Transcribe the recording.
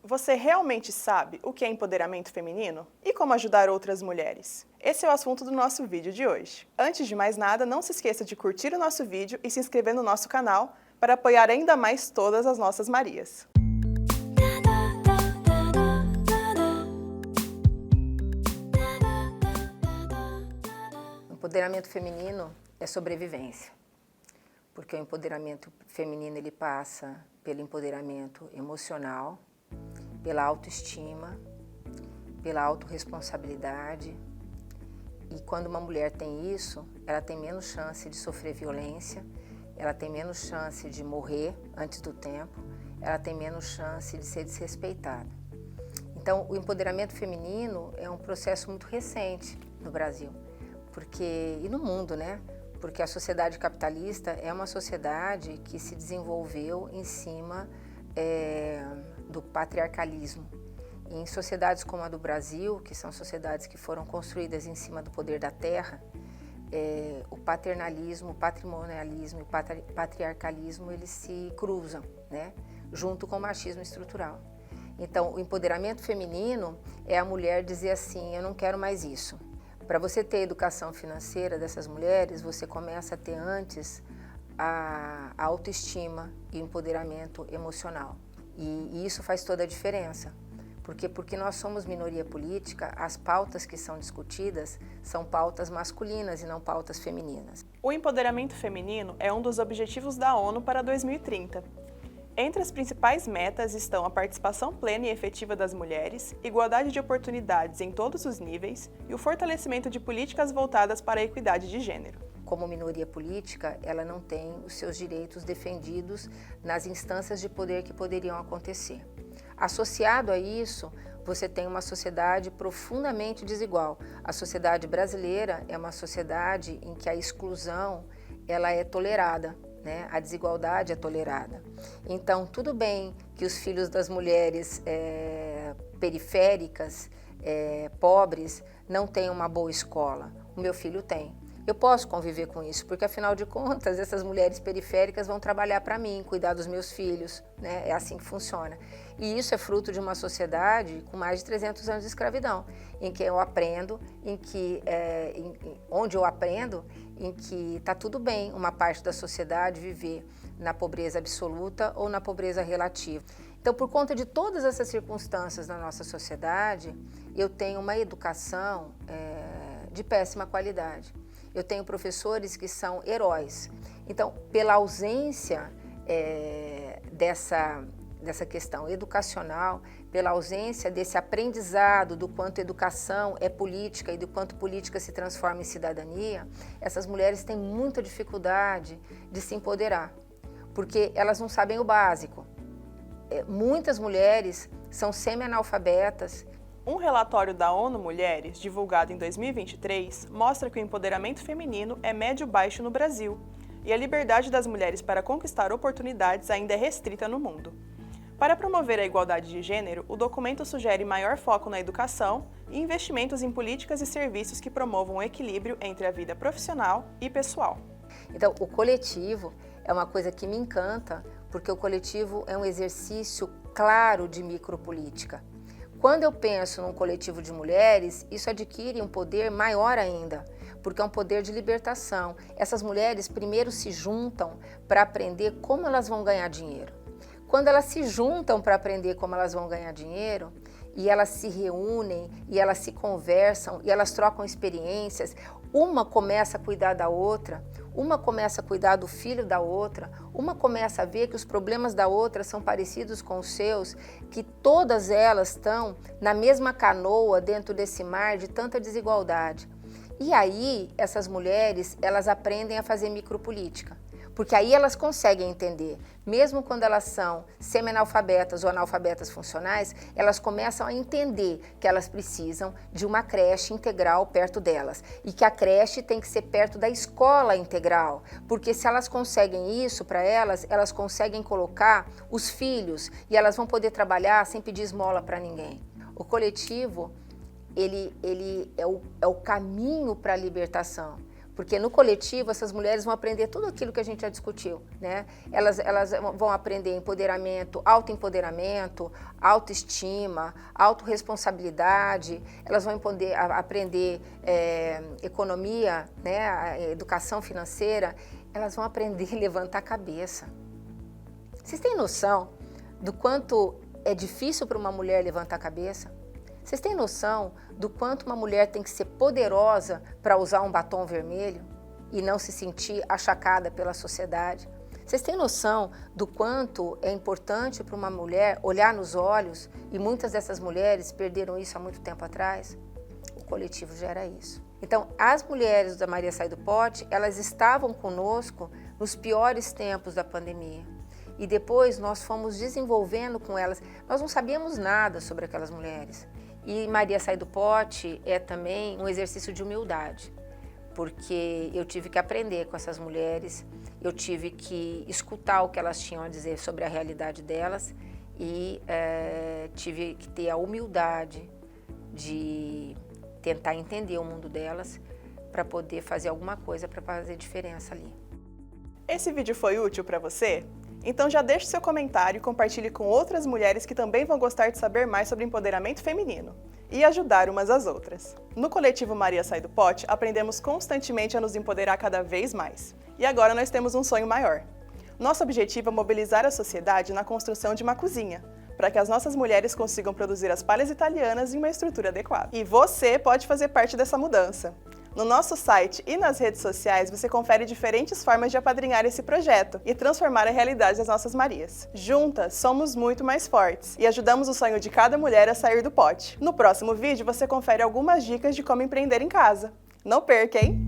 Você realmente sabe o que é empoderamento feminino? E como ajudar outras mulheres? Esse é o assunto do nosso vídeo de hoje. Antes de mais nada, não se esqueça de curtir o nosso vídeo e se inscrever no nosso canal para apoiar ainda mais todas as nossas Marias. O empoderamento feminino é sobrevivência, porque o empoderamento feminino ele passa pelo empoderamento emocional, pela autoestima, pela autorresponsabilidade. E quando uma mulher tem isso, ela tem menos chance de sofrer violência, ela tem menos chance de morrer antes do tempo, ela tem menos chance de ser desrespeitada. Então, o empoderamento feminino é um processo muito recente no Brasil, e no mundo, né? Porque a sociedade capitalista é uma sociedade que se desenvolveu em cima do patriarcalismo. E em sociedades como a do Brasil, que são sociedades que foram construídas em cima do poder da terra, o paternalismo, o patrimonialismo e o patriarcalismo, eles se cruzam, né? Junto com o machismo estrutural. Então, o empoderamento feminino é a mulher dizer assim, eu não quero mais isso. Para você ter educação financeira dessas mulheres, você começa a ter antes a autoestima e o empoderamento emocional. E isso faz toda a diferença. Porque nós somos minoria política, as pautas que são discutidas são pautas masculinas e não pautas femininas. O empoderamento feminino é um dos objetivos da ONU para 2030. Entre as principais metas estão a participação plena e efetiva das mulheres, igualdade de oportunidades em todos os níveis e o fortalecimento de políticas voltadas para a equidade de gênero. Como minoria política, ela não tem os seus direitos defendidos nas instâncias de poder que poderiam acontecer. Associado a isso, você tem uma sociedade profundamente desigual. A sociedade brasileira é uma sociedade em que a exclusão ela é tolerada. Né? A desigualdade é tolerada. Então, tudo bem que os filhos das mulheres periféricas, pobres, não tenham uma boa escola. O meu filho tem. Eu posso conviver com isso, porque afinal de contas, essas mulheres periféricas vão trabalhar para mim, cuidar dos meus filhos, né? É assim que funciona. E isso é fruto de uma sociedade com mais de 300 anos de escravidão, em que eu aprendo, onde eu aprendo, em que está tudo bem uma parte da sociedade viver na pobreza absoluta ou na pobreza relativa. Então, por conta de todas essas circunstâncias na nossa sociedade, eu tenho uma educação de péssima qualidade. Eu tenho professores que são heróis. Então, pela ausência dessa questão educacional, pela ausência desse aprendizado do quanto educação é política e do quanto política se transforma em cidadania, essas mulheres têm muita dificuldade de se empoderar, porque elas não sabem o básico. Muitas mulheres são semi-analfabetas. Um relatório da ONU Mulheres, divulgado em 2023, mostra que o empoderamento feminino é médio-baixo no Brasil e a liberdade das mulheres para conquistar oportunidades ainda é restrita no mundo. Para promover a igualdade de gênero, o documento sugere maior foco na educação e investimentos em políticas e serviços que promovam o equilíbrio entre a vida profissional e pessoal. Então, o coletivo é uma coisa que me encanta, porque o coletivo é um exercício claro de micropolítica. Quando eu penso num coletivo de mulheres, isso adquire um poder maior ainda, porque é um poder de libertação. Essas mulheres primeiro se juntam para aprender como elas vão ganhar dinheiro. Quando elas se juntam para aprender como elas vão ganhar dinheiro, e elas se reúnem, e elas se conversam, e elas trocam experiências, uma começa a cuidar da outra, uma começa a cuidar do filho da outra, uma começa a ver que os problemas da outra são parecidos com os seus, que todas elas estão na mesma canoa dentro desse mar de tanta desigualdade. E aí, essas mulheres, elas aprendem a fazer micropolítica. Porque aí elas conseguem entender, mesmo quando elas são semi-analfabetas ou analfabetas funcionais, elas começam a entender que elas precisam de uma creche integral perto delas e que a creche tem que ser perto da escola integral, porque se elas conseguem isso para elas, elas conseguem colocar os filhos e elas vão poder trabalhar sem pedir esmola para ninguém. O coletivo, ele é o caminho para a libertação. Porque no coletivo essas mulheres vão aprender tudo aquilo que a gente já discutiu, né? Elas vão aprender empoderamento, autoempoderamento, autoestima, autorresponsabilidade, elas vão poder aprender economia, né? Educação financeira, elas vão aprender a levantar a cabeça. Vocês têm noção do quanto é difícil para uma mulher levantar a cabeça? Vocês têm noção do quanto uma mulher tem que ser poderosa para usar um batom vermelho e não se sentir achacada pela sociedade? Vocês têm noção do quanto é importante para uma mulher olhar nos olhos, e muitas dessas mulheres perderam isso há muito tempo atrás? O coletivo gera isso. Então, as mulheres da Maria Sai do Pote, elas estavam conosco nos piores tempos da pandemia. E depois nós fomos desenvolvendo com elas, nós não sabíamos nada sobre aquelas mulheres. E Maria Sai do Pote é também um exercício de humildade, porque eu tive que aprender com essas mulheres, eu tive que escutar o que elas tinham a dizer sobre a realidade delas e tive que ter a humildade de tentar entender o mundo delas para poder fazer alguma coisa para fazer diferença ali. Esse vídeo foi útil para você? Então já deixe seu comentário e compartilhe com outras mulheres que também vão gostar de saber mais sobre empoderamento feminino e ajudar umas às outras. No coletivo Maria Sai do Pote, aprendemos constantemente a nos empoderar cada vez mais. E agora nós temos um sonho maior. Nosso objetivo é mobilizar a sociedade na construção de uma cozinha, para que as nossas mulheres consigam produzir as palhas italianas em uma estrutura adequada. E você pode fazer parte dessa mudança. No nosso site e nas redes sociais você confere diferentes formas de apadrinhar esse projeto e transformar a realidade das nossas Marias. Juntas, somos muito mais fortes e ajudamos o sonho de cada mulher a sair do pote. No próximo vídeo você confere algumas dicas de como empreender em casa. Não perca, hein?